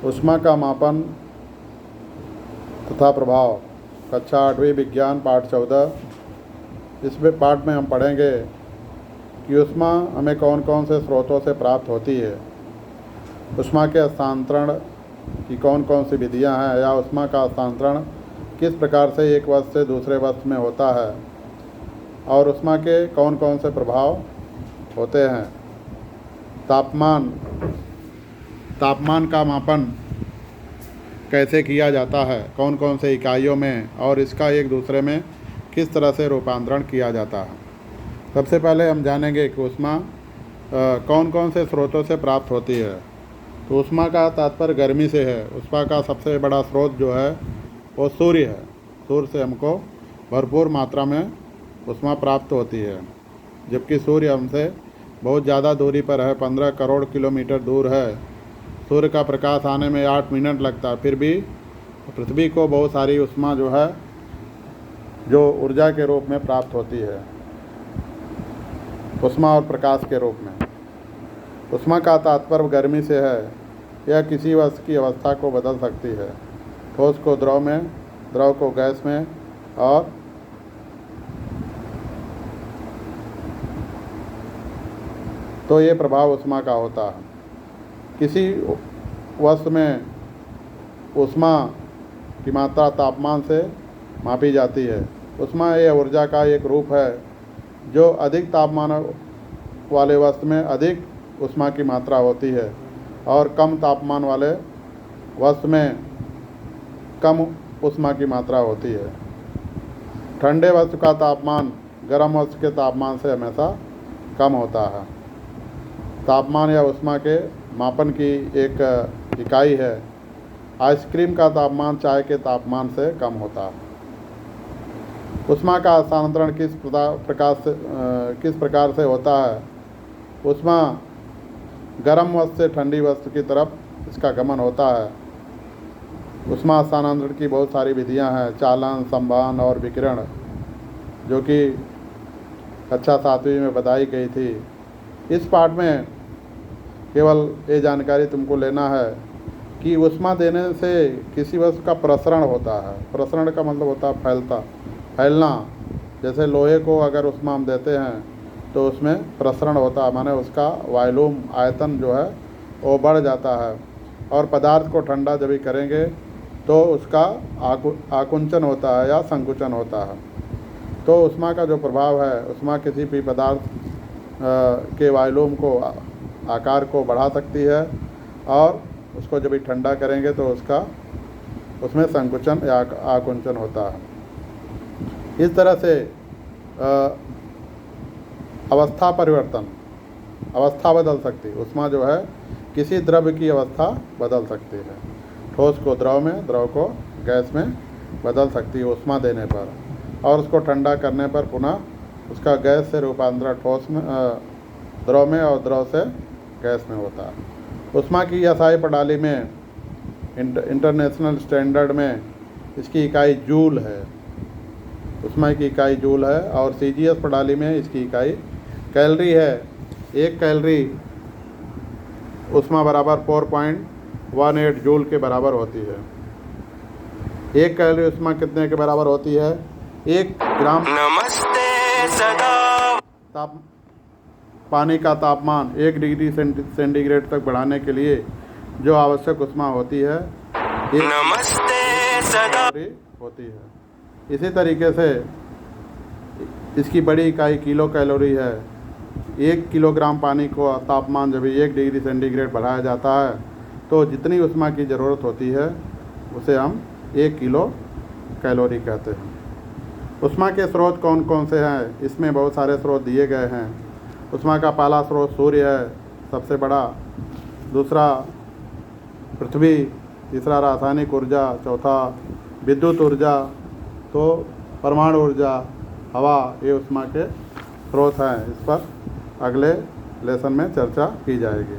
ऊष्मा का मापन तथा प्रभाव, कक्षा 8वीं विज्ञान पाठ 14। इस पाठ में हम पढ़ेंगे कि ऊष्मा हमें कौन कौन से स्रोतों से प्राप्त होती है, ऊष्मा के हस्तांतरण की कौन कौन सी विधियां हैं, या ऊष्मा का हस्तांतरण किस प्रकार से एक वस्तु से दूसरे वस्तु में होता है, और ऊष्मा के कौन कौन से प्रभाव होते हैं। तापमान का मापन कैसे किया जाता है, कौन कौन से इकाइयों में, और इसका एक दूसरे में किस तरह से रूपांतरण किया जाता है। सबसे पहले हम जानेंगे कि ऊष्मा कौन कौन से स्रोतों से प्राप्त होती है। तो ऊष्मा का तात्पर्य गर्मी से है। ऊष्मा का सबसे बड़ा स्रोत जो है वो सूर्य है। सूर्य से हमको भरपूर मात्रा में ऊष्मा प्राप्त होती है, जबकि सूर्य हमसे बहुत ज़्यादा दूरी पर है, 15 करोड़ किलोमीटर दूर है। सूर्य का प्रकाश आने में 8 मिनट लगता है, फिर भी पृथ्वी को बहुत सारी ऊष्मा जो है जो ऊर्जा के रूप में प्राप्त होती है, ऊष्मा और प्रकाश के रूप में। ऊष्मा का तात्पर्य गर्मी से है। यह किसी वस्तु की अवस्था को बदल सकती है, ठोस को द्रव में, द्रव को गैस में, और तो ये प्रभाव ऊष्मा का होता है। किसी वस्तु में ऊष्मा की मात्रा तापमान से मापी जाती है। ऊष्मा यह ऊर्जा का एक रूप है जो अधिक तापमान वाले वस्तु में अधिक ऊष्मा की मात्रा होती है, और कम तापमान वाले वस्तु में कम ऊष्मा की मात्रा होती है। ठंडे वस्तु का तापमान गर्म वस्तु के तापमान से हमेशा कम होता है। तापमान या ऊष्मा के मापन की एक इकाई है। आइसक्रीम का तापमान चाय के तापमान से कम होता है। ऊष्मा का हस्तांतरण किस प्रकार से होता है। ऊष्मा गर्म वस्तु से ठंडी वस्तु की तरफ इसका गमन होता है। ऊष्मा हस्तांतरण की बहुत सारी विधियां हैं, चालन, संवहन और विकिरण, जो कि कक्षा 7वीं में बताई गई थी। इस पाठ में केवल ये जानकारी तुमको लेना है कि ऊष्मा देने से किसी वस्तु का प्रसरण होता है। प्रसरण का मतलब होता है फैलना। जैसे लोहे को अगर ऊष्मा हम देते हैं तो उसमें प्रसरण होता है, माने उसका वॉल्यूम, आयतन जो है वो बढ़ जाता है। और पदार्थ को ठंडा जब भी करेंगे तो उसका आकुंचन होता है या संकुचन होता है। तो ऊष्मा का जो प्रभाव है, ऊष्मा किसी भी पदार्थ के वॉल्यूम को, आकार को बढ़ा सकती है, और उसको जब भी ठंडा करेंगे तो उसमें संकुचन या आकुंचन होता है। इस तरह से अवस्था परिवर्तन, अवस्था बदल सकती है। ऊष्मा जो है किसी द्रव्य की अवस्था बदल सकती है। ठोस को द्रव में, द्रव को गैस में बदल सकती है ऊष्मा देने पर, और उसको ठंडा करने पर पुनः उसका गैस से रूपांतरण ठोस में, द्रव में, और द्रव से गैस में होता है। ऊष्मा की SI प्रणाली में, इंटरनेशनल स्टैंडर्ड में इसकी इकाई जूल है। ऊष्मा की इकाई जूल है, और CGS प्रणाली में इसकी इकाई कैलोरी है। 1 कैलोरी ऊष्मा बराबर 4.18 जूल के बराबर होती है। 1 कैलोरी ऊष्मा कितने के बराबर होती है? 1 ग्राम पानी का तापमान 1 डिग्री सेंटीग्रेड तक बढ़ाने के लिए जो आवश्यक ऊष्मा होती है, 1 कैलोरी होती है। इसी तरीके से इसकी बड़ी इकाई किलो कैलोरी है। 1 किलोग्राम पानी को तापमान जब 1 डिग्री सेंटीग्रेड बढ़ाया जाता है तो जितनी ऊष्मा की ज़रूरत होती है उसे हम 1 किलो कैलोरी कहते हैं। ऊष्मा के स्रोत कौन कौन से हैं? इसमें बहुत सारे स्रोत दिए गए हैं। ऊष्मा का पहला स्रोत सूर्य है, सबसे बड़ा। दूसरा पृथ्वी, तीसरा रासायनिक ऊर्जा, चौथा विद्युत ऊर्जा, तो परमाणु ऊर्जा, हवा, ये ऊष्मा के स्रोत हैं। इस पर अगले लेसन में चर्चा की जाएगी।